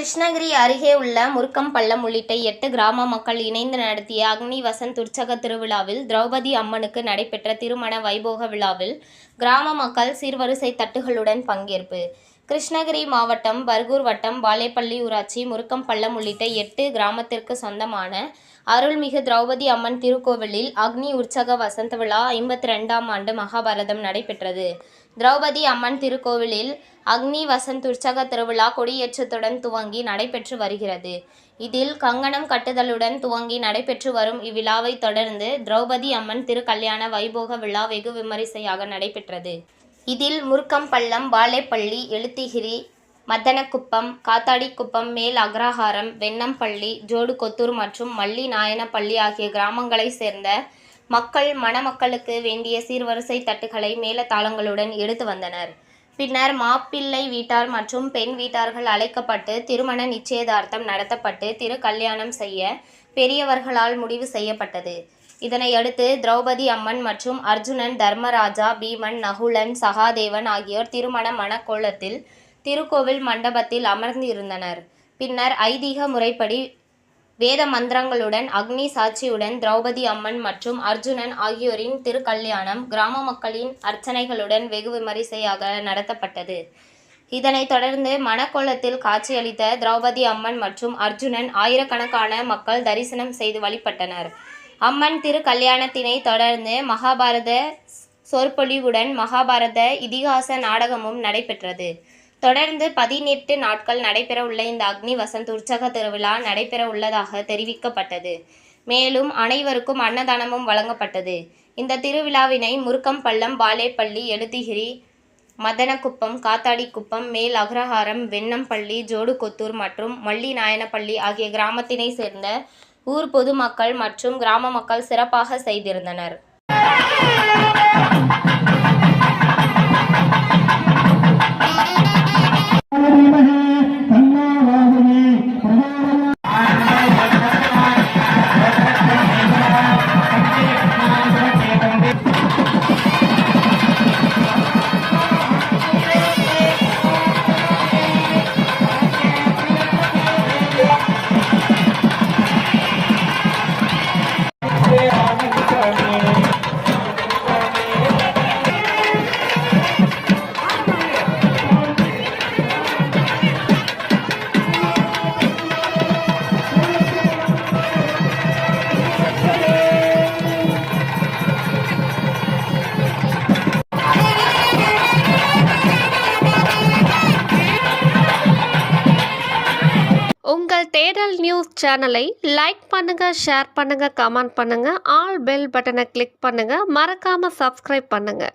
கிருஷ்ணகிரி அருகே உள்ள முருக்கம்பள்ளம் உள்ளிட்ட 8 கிராம மக்கள் இணைந்து நடத்திய அக்னி வசந்த் உற்சவ திருவிழாவில் திரௌபதி அம்மனுக்கு நடைபெற்ற திருமண வைபோக விழாவில் கிராம மக்கள் சீர்வரிசை தட்டுகளுடன் பங்கேற்பு. கிருஷ்ணகிரி மாவட்டம் பர்கூர் வட்டம் பாலேப்பள்ளி ஊராட்சி முருக்கம்பள்ளம் உள்ளிட்ட 8 கிராமத்திற்கு சொந்தமான அருள்மிகு திரௌபதி அம்மன் திருக்கோவிலில் அக்னி உற்சவ வசந்த விழா 52ஆம் ஆண்டு மகாபாரதம் நடைபெற்றது. திரௌபதி அம்மன் திருக்கோவிலில் அக்னி வசந்த் உற்சவ திருவிழா கொடியேற்றத்துடன் துவங்கி நடைபெற்று வருகிறது. இதில் கங்கணம் கட்டுதலுடன் துவங்கி நடைபெற்று வரும் இவ்விழாவை தொடர்ந்து திரௌபதி அம்மன் திருக்கல்யாண வைபோக விழா வெகு விமரிசையாக நடைபெற்றது. இதில் முருக்கம்பள்ளம், பாலேப்பள்ளி, எழுத்திகிரி, மதனக்குப்பம், காத்தாடிக்குப்பம், மேல் அக்ரஹாரம், வெண்ணம்பள்ளி, ஜோடுகொத்தூர் மற்றும் மல்லி நாயனப்பள்ளி ஆகிய கிராமங்களைச் சேர்ந்த மக்கள் மணமக்களுக்கு வேண்டிய சீர்வரிசை தட்டுகளை மேளதாளங்களுடன் எடுத்து வந்தனர். பின்னர் மாப்பிள்ளை வீட்டார் மற்றும் பெண் வீட்டார்கள் அழைக்கப்பட்டு திருமண நிச்சயதார்த்தம் நடத்தப்பட்டு திருக்கல்யாணம் செய்ய பெரியவர்களால் முடிவு செய்யப்பட்டது. இதனையடுத்து திரௌபதி அம்மன் மற்றும் அர்ஜுனன், தர்மராஜா, பீமன், நகுலன், சகாதேவன் ஆகியோர் திருமண மணக்கோலத்தில் திருக்கோவில் மண்டபத்தில் அமர்ந்து இருந்தனர். பின்னர் ஐதீக முறைப்படி வேத மந்திரங்களுடன் அக்னி சாட்சியுடன் திரௌபதி அம்மன் மற்றும் அர்ஜுனன் ஆகியோரின் திருக்கல்யாணம் கிராம மக்களின் அர்ச்சனைகளுடன் வெகு விமரிசையாக நடத்தப்பட்டது. இதனைத் தொடர்ந்து மணக்கோலத்தில் காட்சியளித்த திரௌபதி அம்மன் மற்றும் அர்ஜுனன் ஆயிரக்கணக்கான மக்கள் தரிசனம் செய்து வழிபட்டனர். அம்மன் திருக்கல்யாணத்தினை தொடர்ந்து மகாபாரத சொற்பொழிவுடன் மகாபாரத இதிகாச நாடகமும் நடைபெற்றது. தொடர்ந்து 18 நாட்கள் நடைபெற உள்ள இந்த அக்னி வசந்த் உற்சவ திருவிழா நடைபெற உள்ளதாக தெரிவிக்கப்பட்டது. மேலும் அனைவருக்கும் அன்னதானமும் வழங்கப்பட்டது. இந்த திருவிழாவினை முருக்கம்பள்ளம், பாலேப்பள்ளி, எழுத்திகிரி, மதனக்குப்பம், காத்தாடிக்குப்பம், மேல் அக்ரஹாரம், வெண்ணம்பள்ளி, ஜோடுகொத்தூர் மற்றும் மல்லி நாயனப்பள்ளி ஆகிய கிராமத்தினை சேர்ந்த ஊர் பொதுமக்கள் மற்றும் கிராம மக்கள் சிறப்பாக செய்திருந்தனர். உங்கள் தேடல் நியூஸ் சேனலை லைக் பண்ணுங்க, ஷேர் பண்ணுங்க, கமெண்ட் பண்ணுங்க, ஆல் பெல் பட்டனை கிளிக் பண்ணுங்க, மறக்காம சப்ஸ்கிரைப் பண்ணுங்க.